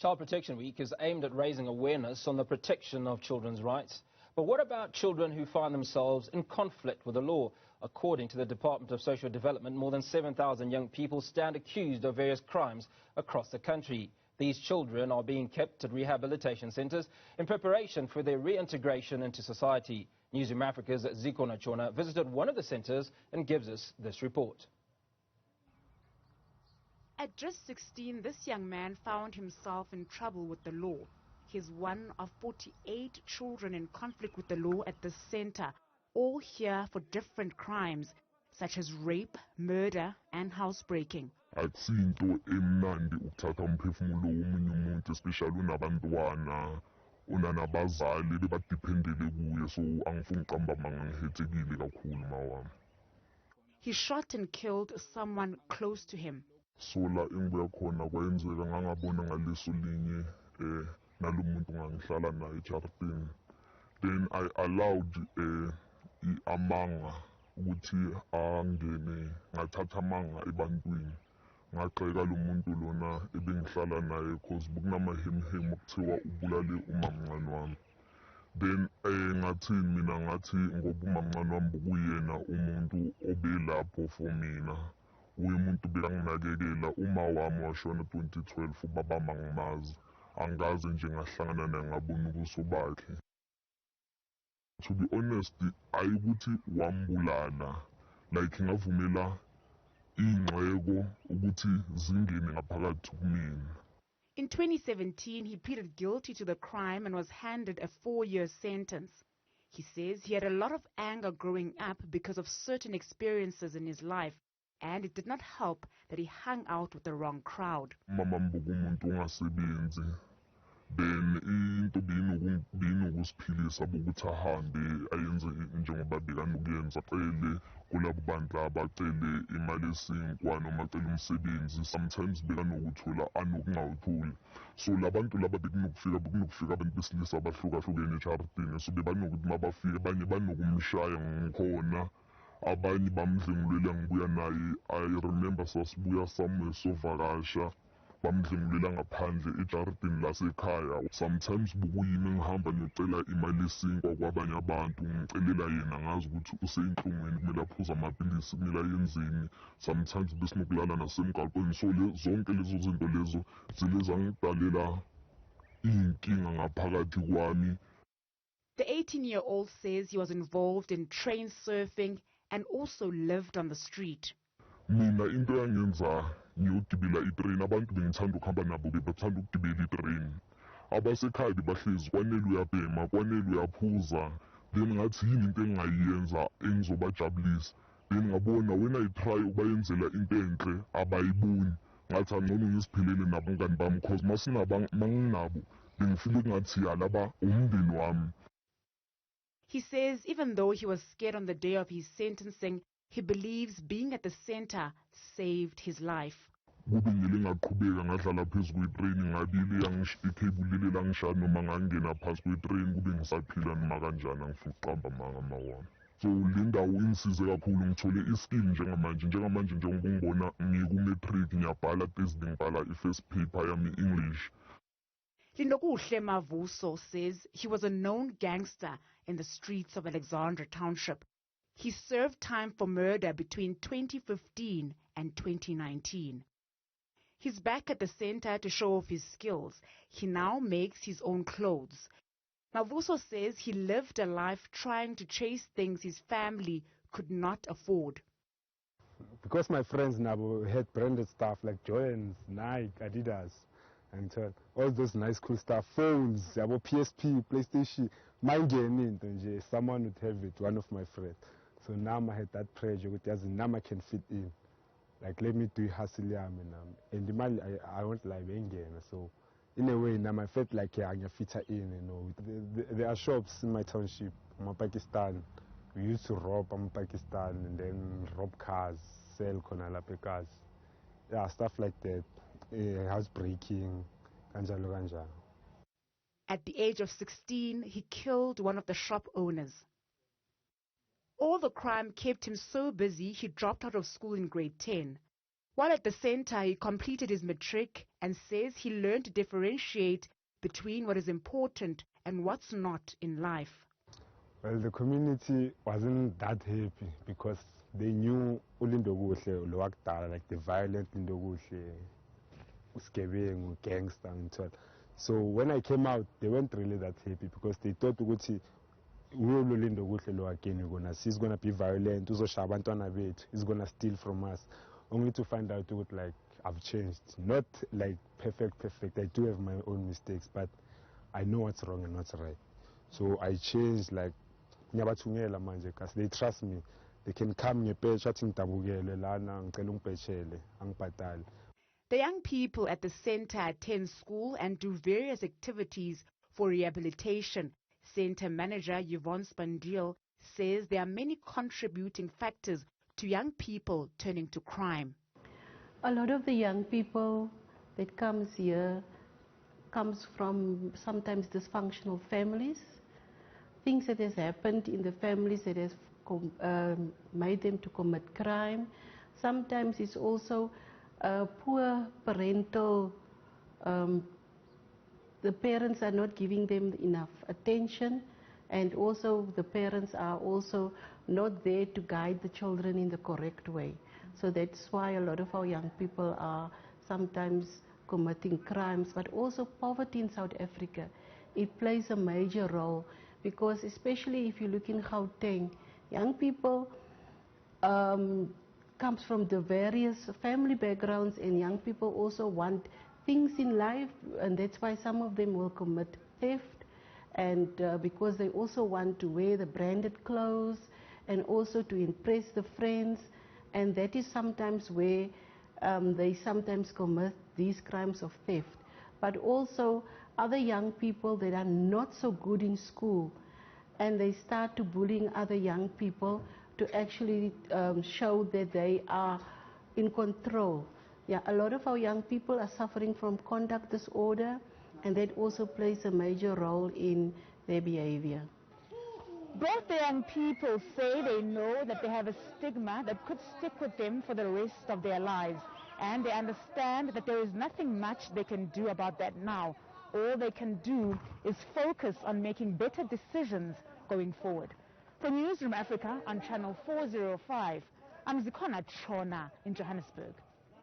Child Protection Week is aimed at raising awareness on the protection of children's rights. But what about children who find themselves in conflict with the law? According to the Department of Social Development, more than 7,000 young people stand accused of various crimes across the country. These children are being kept at rehabilitation centres in preparation for their reintegration into society. Newzroom Afrika's Ziko Nachona visited one of the centres and gives us this report. At just 16, this young man found himself in trouble with the law. He's one of 48 children in conflict with the law at this center, all here for different crimes, such as rape, murder, and housebreaking. Akusinto emnandi ukuthatha umphefumulo womunye umuntu, especially unabantwana unanabazali bebadependele kuye, so angifuni uqamba manga ngihethekile kakhulu mawami. He shot and killed someone close to him. So la engibuya khona kwenzeka ngangabona ngaleso linye nalomuntu ngangihlala naye eJartini. Then I allowed amanga ukuthi angene, ngathatha amanga ebantwini, ngaqeka lo muntu lona ebengihlala naye because bukunamahemhem okuthiwa ubulale umamncane wami. Then ngathini mina, ngathi ngoba umamncane wami bukuyena umuntu obelapho for mina, umuntu bekanginakekela. Uma wami washona 2012, ubaba mangimazi, angazi nje ngahlangana naye ngabona ubuso bakhe. To be honest, ayikuthi wambulala, like ngavumela ingxeko ukuthi zingene ngaphakathi kumina. In 2017, he pleaded guilty to the crime and was handed a 4-year sentence. He says he had a lot of anger growing up because of certain experiences in his life, and it did not help that he hung out with the wrong crowd. Mama mbuku umuntu ongasebenzi, then into binokusiphilisa ukuthi ahambe ayenze njengoba bekanukuyenza, acele kulabo bantu abacele imali esinkwa noma acele umsebenzi. Sometimes bekanokuthola anokungawutholi. So labantu laba bekunokufika abantu besilisa abahlukahlukene eJartini, so bebanokuthi mabafika abanye banokumshaya ngikhona, abanye bamdlengulela ngibuya naye. I remember sasibuya somewhere sovakasha, bamdlengulela ngaphandle eJartini lasekhaya. Sometimes bukuyimi ngihamba ngicela imali esinkwa kwabanye abantu, ngicelela yena ngazi ukuthi useyinhlungweni, kumele aphuze amaphilisi, kumele ayenzeni. Sometimes besinokulala nasemgwaqweni. So zonke lezo zinto lezo zilezangidalela iy'nkinga ngaphakathi kwami. The 18-year-old says he was involved in train surfing and also lived on the street. Mina into yangenza ngiyogibela itrain, abantu bengithanda ukuhamba nabo bebathanda ukugibela itrain. Abasekhaya bahlezi kwanele uyabhema, kwanele uyaphuza. Then ngathi yini into engingayenza engizobajabulisa. Then ngabona when I try ukubayenzela into enhle abayiboni, ngathi angcono ngiziphilele nabangani bami because manginabo bengifile ngathi laba umndeni wami. He says even though he was scared on the day of his sentencing, he believes being at the center saved his life. Kube ngilingaqhubeka ngadlala phezu kwetrain, ngabile ikhebulile langishaya noma ngangena phansi kwetrain, kube ngisaphila noma kanjani, angifuna ukuqamba manga mawami. So le ndawo ingisize kakhulu, ngithole iskill njengamanje njengoba ngibona ngikumatric, ngiyabhala Thursday, ngibhala i-first paper yami English. Lindokuhle Mavuso says he was a known gangster in the streets of Alexandra Township. He served time for murder between 2015 and 2019. He's back at the center to show off his skills. He now makes his own clothes. Mavuso says he lived a life trying to chase things his family could not afford. Because my friends now had branded stuff like Joanne's, Nike, Adidas, and all those nice cool stuff, phones, PSP, PlayStation, someone would have it, one of my friends. So now I had that pressure, now I can fit in. Like, let me do hustle, and the money I won't like again. So in a way, now I felt like I can fit in, There are shops in my township, in Pakistan. We used to rob Pakistan and then rob cars, sell cars. Yeah, stuff like that. Housebreaking, ganja. At the age of 16, he killed one of the shop owners. All the crime kept him so busy he dropped out of school in grade 10. While at the center, he completed his matric and says he learned to differentiate between what is important and what's not in life. Well, the community wasn't that happy because they knew ulindokuhle lowakudala, like the violent lindokuhle, usgebengu, gangster and so on. So when I came out, they weren't really that happy because they thought ukuthi ulindokuhle lo again he's gonna be violent, uzoshaya abantwana bethu, he's gonna steal from us. Only to find out like I've changed. Not like perfect. I do have my own mistakes, but I know what's wrong and what's right. So I changed, like ngiyabathungela manje because they trust me. They can come ngepesha athi ngidabukele lana ngicela ungipeshele angibhatali. The young people at the center attend school and do various activities for rehabilitation. Center manager Yvonne Spandil says there are many contributing factors to young people turning to crime. A lot of the young people that comes here comes from sometimes dysfunctional families, things that has happened in the families that has made them to commit crime. Sometimes it's also poor parental, the parents are not giving them enough attention, and also the parents are also not there to guide the children in the correct way. So that's why a lot of our young people are sometimes committing crimes, but also poverty in South Africa. It plays a major role because especially if you look in Gauteng, young people comes from the various family backgrounds, and young people also want things in life, and that's why some of them will commit theft, and because they also want to wear the branded clothes and also to impress the friends, and that is sometimes where they sometimes commit these crimes of theft. But also other young people that are not so good in school, and they start to bullying other young people to actually show that they are in control. Yeah, a lot of our young people are suffering from conduct disorder, and that also plays a major role in their behavior. Both the young people say they know that they have a stigma that could stick with them for the rest of their lives, and they understand that there is nothing much they can do about that now. All they can do is focus on making better decisions going forward. For Newzroom Afrika on channel 405, I'm Zikhona Chona in Johannesburg.